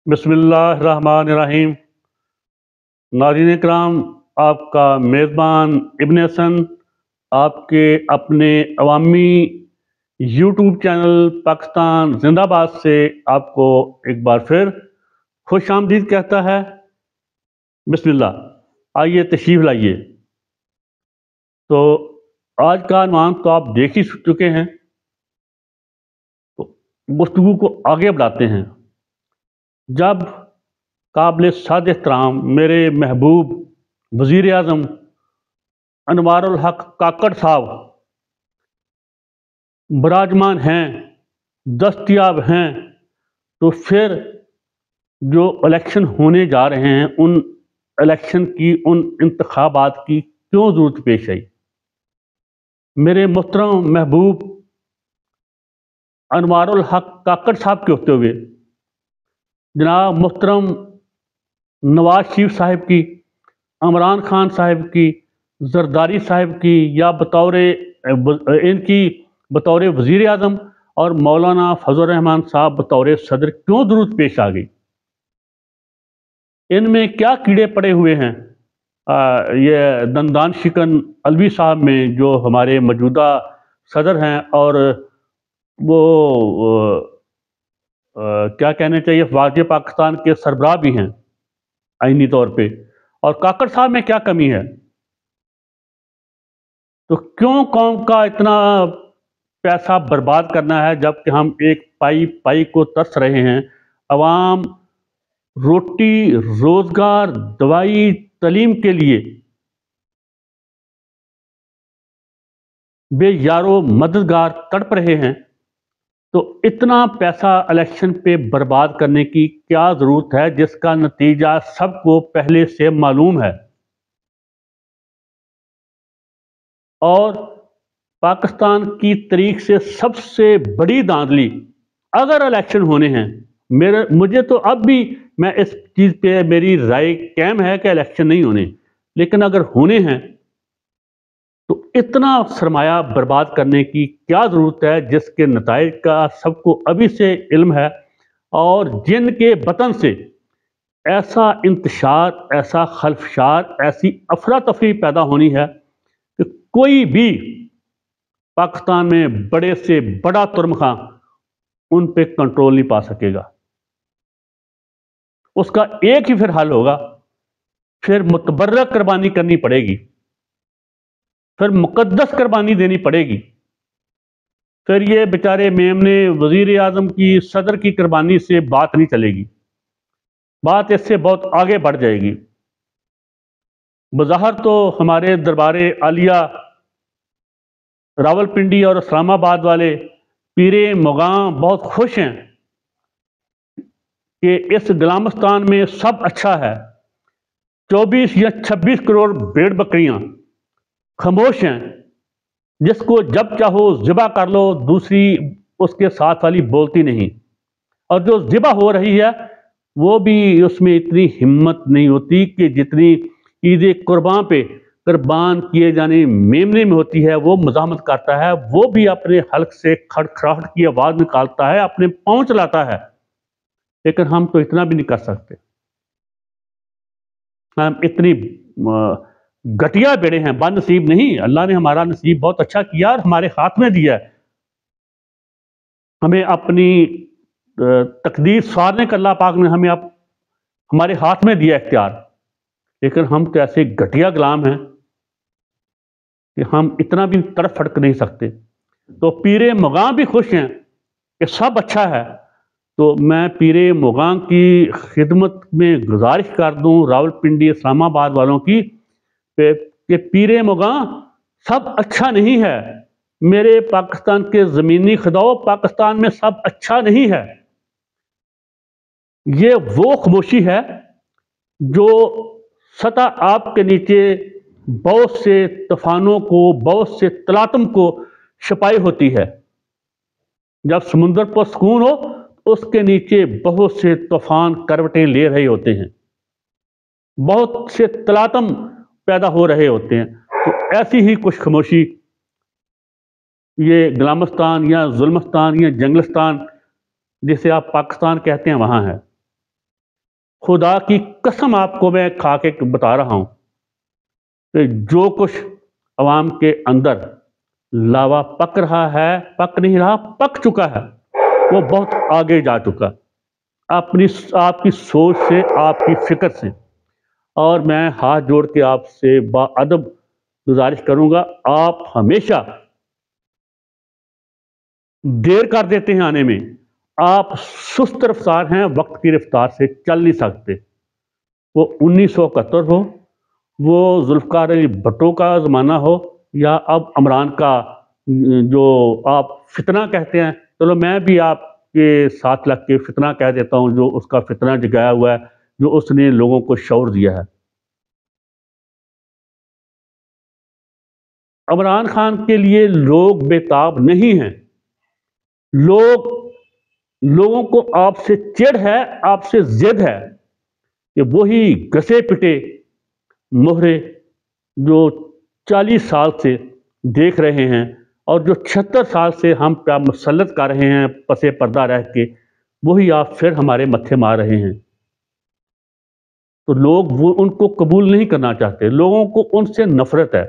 बिस्मिल्लाहिर्रहमानिर्रहीम। नाज़रीन इकराम, आपका मेज़बान इब्न हसन आपके अपने अवामी यूट्यूब चैनल पाकिस्तान जिंदाबाद से आपको एक बार फिर खुश आमदीद कहता है। बिस्मिल्लाह, आइए तशरीफ़ लाइए। तो आज का अनुमान तो आप देख ही चुके हैं, तो गुफ्तगू को आगे बढ़ाते हैं। जब काबिल साद एहतराम मेरे महबूब वज़ीर आज़म अनवारुल हक काकड़ साहब बराजमान हैं, दस्तयाब हैं, तो फिर जो इलेक्शन होने जा रहे हैं उन इलेक्शन की, उन इंतखाबात की क्यों ज़रूरत पेश आई? मेरे मोहतरम महबूब अनवारुल हक काकड़ साहब के होते हुए जनाब मोहतरम नवाज शरीफ साहब की, इमरान खान साहब की, जरदारी साहब की, या बतौर वज़ीर आज़म और मौलाना फजल रहमान साहब बतौर सदर क्यों ज़रूरत पेश आ गई? इनमें क्या कीड़े पड़े हुए हैं? ये दंदान शिकन अलवी साहब में, जो हमारे मौजूदा सदर हैं और वो क्या कहने चाहिए, वाज़ पाकिस्तान के सरबराह भी हैं आईनी तौर पे, और काकड़ साहब में क्या कमी है? तो क्यों कौम का इतना पैसा बर्बाद करना है, जबकि हम एक पाई पाई को तरस रहे हैं? अवाम रोटी, रोजगार, दवाई, तालीम के लिए बेयारो मददगार तड़प रहे हैं, तो इतना पैसा इलेक्शन पे बर्बाद करने की क्या जरूरत है, जिसका नतीजा सबको पहले से मालूम है? और पाकिस्तान की तारीख से सबसे बड़ी धांधली, अगर इलेक्शन होने हैं, मुझे तो अब भी, मैं इस चीज़ पे मेरी राय कायम है कि इलेक्शन नहीं होने, लेकिन अगर होने हैं तो इतना सरमाया बर्बाद करने की क्या ज़रूरत है, जिसके नताइज का सबको अभी से इल्म है, और जिनके बतन से ऐसा इंतशार, ऐसा खल्फशार, ऐसी अफरा तफरी पैदा होनी है कि कोई भी पाकिस्तान में बड़े से बड़ा तुर्मखां उन पे कंट्रोल नहीं पा सकेगा। उसका एक ही फिर हल होगा, फिर मुतबर्रक कुर्बानी करनी पड़ेगी, फिर मुकद्दस कुर्बानी देनी पड़ेगी। फिर ये बेचारे मेमने वज़ीर आज़म की, सदर की कुर्बानी से बात नहीं चलेगी, बात इससे बहुत आगे बढ़ जाएगी। बज़ाहिर तो हमारे दरबारे आलिया रावलपिंडी और इस्लामाबाद वाले पीरे मुगाम बहुत खुश हैं कि इस गुलामिस्तान में सब अच्छा है। 24 या 26 करोड़ भेड़ बकरियां खामोश हैं, जिसको जब चाहो ज़िबा कर लो, दूसरी उसके साथ वाली बोलती नहीं, और जो ज़िबा हो रही है वो भी उसमें इतनी हिम्मत नहीं होती कि जितनी ईद कुर्बान पे कुर्बान किए जाने मेमने में होती है। वो मज़ाहमत करता है, वो भी अपने हल्क से खड़खड़ाहट की आवाज़ निकालता है, अपने पाँव चलाता है, लेकिन हम तो इतना भी नहीं कर सकते। हम इतनी घटिया बेड़े हैं, बदनसीब नहीं। अल्लाह ने हमारा नसीब बहुत अच्छा किया और हमारे हाथ में दिया है। हमें अपनी तकदीर संवारने का अल्लाह पाक ने हमें हमारे हाथ में दिया इख्तियार, लेकिन हम तो ऐसे घटिया गुलाम हैं कि हम इतना भी तड़प फड़क नहीं सकते। तो पीरे मुगाम भी खुश हैं कि सब अच्छा है, तो मैं पीरे मुगाम की खिदमत में गुजारिश कर दूं रावलपिंडी इस्लामाबाद वालों की कि पीरे मुगाम सब अच्छा नहीं है। मेरे पाकिस्तान के ज़मीनी खुदाओ, पाकिस्तान में सब अच्छा नहीं है। ये वो खामोशी है जो सतह आपके नीचे बहुत से तूफानों को, बहुत से तलातम को छुपाई होती है। जब समुद्र पर सुकून हो, उसके नीचे बहुत से तूफान करवटें ले रहे होते हैं, बहुत से तलातम पैदा हो रहे होते हैं। तो ऐसी ही कुछ खामोशी ये गुलामिस्तान या जुल्मिस्तान या जंगलिस्तान, जिसे आप पाकिस्तान कहते हैं, वहाँ है। खुदा की कसम आपको मैं खा के बता रहा हूं कि जो कुछ अवाम के अंदर लावा पक रहा है, पक नहीं रहा, पक चुका है, वो बहुत आगे जा चुका अपनी आपकी सोच से, आपकी फिक्र से। और मैं हाथ जोड़ के आपसे बाअदब गुजारिश करूंगा, आप हमेशा देर कर देते हैं आने में, आप सुस्त रफ्तार हैं, वक्त की रफ्तार से चल नहीं सकते। वो 1971 हो, वो जुल्फ़िकार अली भुट्टो का ज़माना हो, या अब इमरान का जो आप फितना कहते हैं, चलो मैं भी आपके साथ लग के फितना कह देता हूं, जो उसका फितना जगाया हुआ है, जो उसने लोगों को शऊर दिया है। इमरान खान के लिए लोग बेताब नहीं हैं। लोगों को आपसे चिढ़ है, आपसे जिद है कि वही घसे पिटे मोहरे जो 40 साल से देख रहे हैं, और जो 76 साल से हम पे मुसल्लत कर रहे हैं पसे पर्दा रह के, वही आप फिर हमारे मत्थे मार रहे हैं। तो लोग वो उनको कबूल नहीं करना चाहते, लोगों को उनसे नफरत है।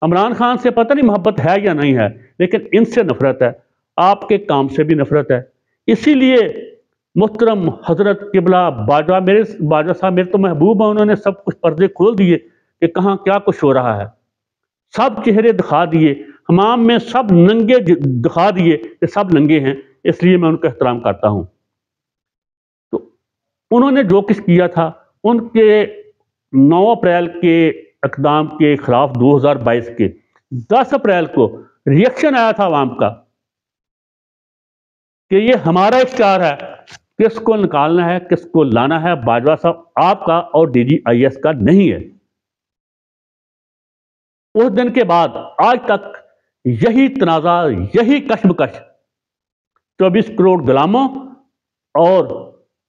इमरान खान से पता नहीं मोहब्बत है या नहीं है, लेकिन इनसे नफरत है, आपके काम से भी नफरत है। इसीलिए मुहतरम हजरत किबला बाजा साहब मेरे तो महबूब हैं, उन्होंने सब कुछ पर्दे खोल दिए कि कहाँ क्या कुछ हो रहा है, सब चेहरे दिखा दिए, हमाम में सब नंगे दिखा दिए कि सब नंगे हैं। इसलिए मैं उनका एहतराम करता हूं। तो उन्होंने जो कुछ किया था, उनके 9 अप्रैल के इक़दाम के खिलाफ 2022 के 10 अप्रैल को रिएक्शन आया था आवाम का कि ये हमारा इख्तियार है, किसको निकालना है, किसको लाना है। बाजवा साहब आपका और DGIS का नहीं है। उस दिन के बाद आज तक यही तनाज़ा, यही कशमकश 24 करोड़ गुलामों और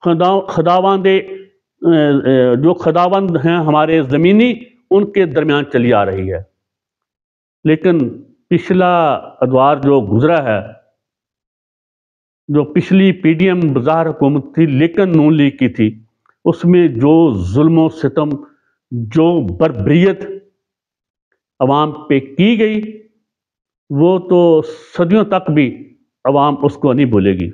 खुदावंदे जो खुदावंद हैं हमारे ज़मीनी, उनके दरमियान चली आ रही है। लेकिन पिछला अदवार जो गुजरा है, जो पिछली PDM बाज़ार हुकूमत थी लेकिन नून लीग की थी, उसमें जो जुल्म सितम, जो बर्बरियत अवाम पे की गई, वो तो सदियों तक भी अवाम उसको नहीं भूलेगी।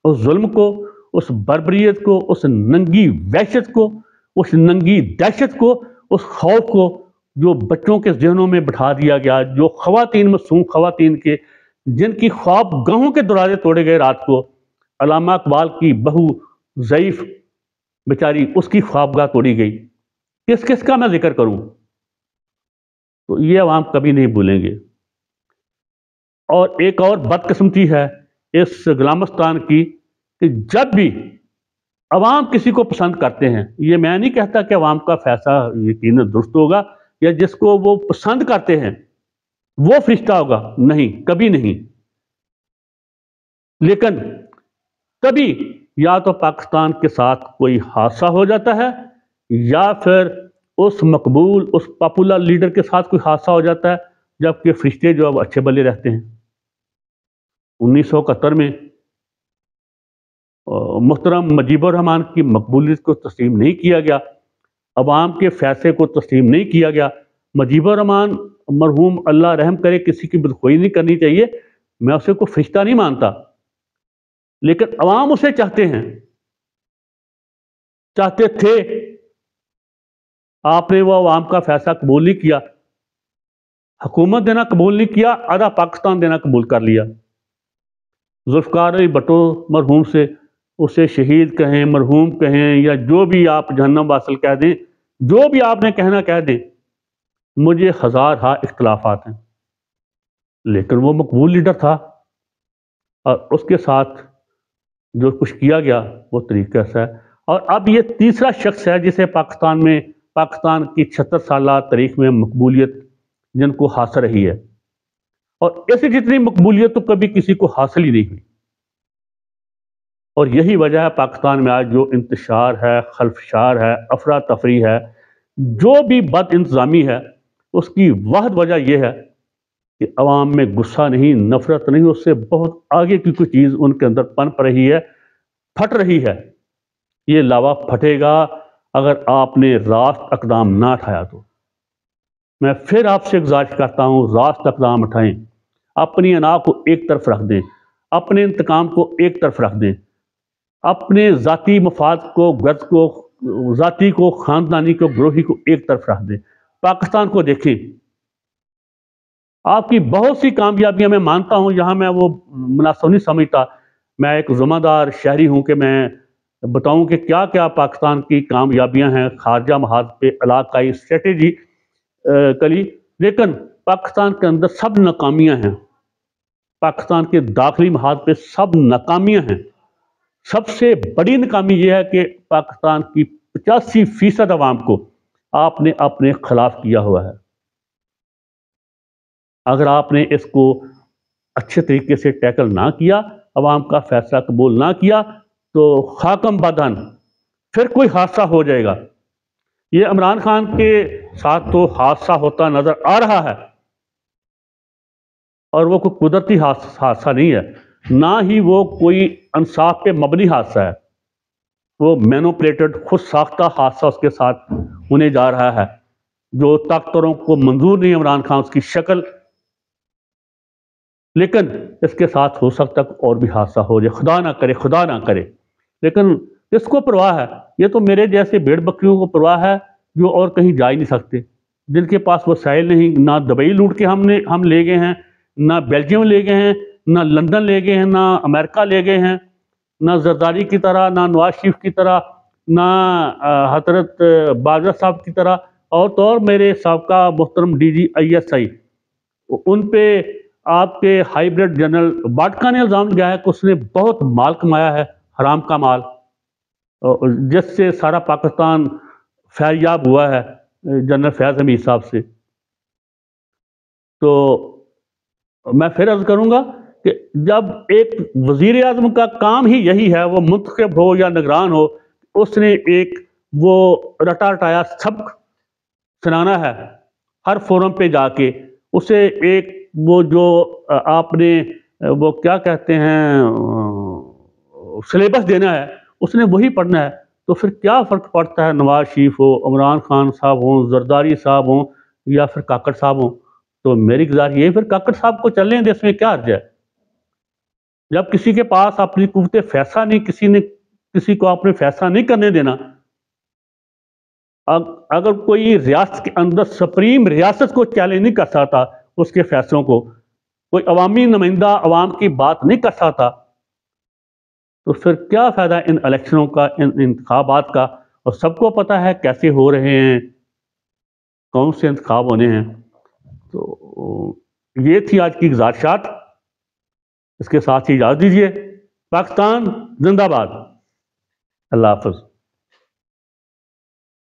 उस जुल्म को, उस बर्बरियत को, उस नंगी वहशत को, उस नंगी दहशत को, उस खौफ को जो बच्चों के जहनों में बिठा दिया गया, जो खवातीन, मासूम खवातीन के, जिनकी ख्वाब गाहों के दरवाजे तोड़े गए रात को। अलामा इकबाल की बहू ज़ईफ बेचारी, उसकी ख्वाबगाह तोड़ी गई। किस किस का मैं जिक्र करूं, तो ये अवाम कभी नहीं भूलेंगे। और एक और बदकिस्मती है इस गुलामिस्तान की कि जब भी अवाम किसी को पसंद करते हैं, ये मैं नहीं कहता कि अवाम का फैसला यकीनन दुरुस्त होगा या जिसको वो पसंद करते हैं वो फरिश्ता होगा, नहीं, कभी नहीं। लेकिन तभी या तो पाकिस्तान के साथ कोई हादसा हो जाता है, या फिर उस मकबूल, उस पॉपुलर लीडर के साथ कोई हादसा हो जाता है, जबकि फरिश्ते जो अब अच्छे भले रहते हैं। 1971 में मुहतरम मुजीबुर रहमान की मकबूलियत को तस्लीम नहीं किया गया, अवाम के फैसले को तस्लीम नहीं किया गया। मुजीबुर रहमान मरहूम, अल्लाह रहम करे, किसी की बदखोई नहीं करनी चाहिए, मैं उसे कोई फरिश्ता नहीं मानता, लेकिन अवाम उसे चाहते हैं, चाहते थे। आपने वो अवाम का फैसला कबूल नहीं किया, हुकूमत देना कबूल नहीं किया, आधा पाकिस्तान देना कबूल कर लिया। जुल्फ़िकार अली भुट्टो मरहूम से, उसे शहीद कहें, मरहूम कहें, या जो भी आप जहन्नम वासिल कह दें, जो भी आपने कहना कह दें, मुझे हज़ार हा इख्तलाफात हैं, लेकिन वो मकबूल लीडर था। और उसके साथ जो कुछ किया गया वो तरीका ऐसा है। और अब ये तीसरा शख्स है जिसे पाकिस्तान की 76 साल तारीख में मकबूलियत जिनको हासिल रही है, और ऐसी जितनी मकबूलियत तो कभी किसी को हासिल ही नहीं हुई। और यही वजह है पाकिस्तान में आज जो इंतशार है, खल्फशार है, अफरा तफरी है, जो भी बद इंतज़ामी है, उसकी वाहिद वजह यह है कि अवाम में गुस्सा नहीं, नफरत नहीं, उससे बहुत आगे की कोई चीज़ उनके अंदर पनप रही है, फट रही है। یہ لاوا پھٹے گا اگر آپ نے راست اقدام نہ اٹھایا تو۔ میں پھر آپ سے گزارش کرتا ہوں، راست اقدام اٹھائیں، اپنی انا کو ایک طرف رکھ دیں، اپنے انتقام کو ایک طرف رکھ دیں، اپنے ذاتی مفاد کو، غرض کو، ذاتی کو، خاندانی کو، گروہی کو ایک طرف رکھ دیں۔ پاکستان کو دیکھیں، آپ کی بہت سی کامیابیاں میں مانتا ہوں، یہاں میں وہ مناسب نہیں سمجھتا، میں ایک ذمہ دار شہری ہوں کہ میں بتاؤں کہ کیا کیا پاکستان کی کامیابیاں ہیں خارجہ محاذ پہ، علاقائی اسٹریٹجی کلی، لیکن پاکستان کے اندر سب ناکامیاں ہیں، پاکستان کے داخلی محاذ پہ سب ناکامیاں ہیں۔ سب سے بڑی ناکامی یہ ہے کہ پاکستان کی 85% عوام کو آپ نے اپنے خلاف کیا ہوا ہے۔ اگر آپ نے اس کو اچھے طریقے سے ٹیکل نہ کیا، عوام کا فیصلہ قبول نہ کیا، تو خاکم بدن پھر کوئی حادثہ ہو جائے گا۔ یہ عمران خان کے ساتھ تو حادثہ ہوتا نظر آ رہا ہے، اور وہ کوئی قدرتی حادثہ نہیں ہے، نہ ہی وہ کوئی انصاف پہ مبنی حادثہ ہے، وہ مینوپلیٹڈ خود ساختہ حادثہ اس کے ساتھ ہونے جا رہا ہے، جو طاقتوروں کو منظور نہیں عمران خان اس کی شکل، لیکن اس کے ساتھ ہو سکتا اور بھی حادثہ ہو جائے، خدا نہ کرے، خدا نہ کرے، لیکن اس کو پرواہ ہے، یہ تو میرے جیسے بھیڑ بکریوں کو پرواہ ہے جو اور کہیں جا ہی نہیں سکتے، جن کے پاس وسائل نہیں، نہ دبئی لوٹ کے ہم لے گئے ہیں، نہ بیلجیم لے گئے ہیں، نہ لندن لے گئے ہیں، نہ امریکہ لے گئے ہیں، نہ زرداری کی طرح، نہ نواز شریف کی طرح، نہ حضرت باجوہ صاحب کی طرح، اور تو اور میرے سابقہ محترم ڈی جی ISI، ان پہ آپ کے ہائیبریڈ جنرل باٹکا نے الزام لگایا ہے کہ اس نے بہت مال کمایا ہے، حرام کا مال، جس سے سارا پاکستان فیضیاب ہوا ہے جنرل فیض حمید صاحب سے۔ تو میں پھر عرض کروں گا کہ جب ایک وزیر اعظم کا کام ہی یہی ہے، وہ منتخب ہو یا نگران ہو، اس نے ایک وہ رٹا رٹایا سبق سنانا ہے ہر فورم پہ جا کے، اسے ایک وہ جو آپ نے وہ کیا کہتے ہیں سلیبس دینا ہے، اس نے وہی پڑھنا ہے، تو پھر کیا فرق پڑتا ہے نواز شریف ہو، عمران خان صاحب ہوں، زرداری صاحب ہوں، یا پھر کاکڑ صاحب ہوں۔ تو میری گزارش یہ پھر کاکڑ صاحب کو چلنے دیں، اس میں کیا حرج ہے؟ جب کسی کے پاس اپنی قوت فیصلہ نہیں، کسی کو آپ نے فیصلہ نہیں کرنے دینا، اگر کوئی ریاست کے اندر سپریم ریاست کو چیلنج نہیں کر سکتا، اس کے فیصلوں کو کوئی عوامی نمائندہ عوام کی بات نہیں کر سکتا، تو پھر کیا فائدہ ان الیکشنوں کا، ان انتخابات کا؟ اور سب کو پتہ ہے کیسے ہو رہے ہیں، کون سے انتخاب ہونے ہیں۔ تو یہ تھی آج کی گزارشات، اس کے ساتھ ہی اجازت دیجیے۔ پاکستان زندہ باد، اللہ حافظ۔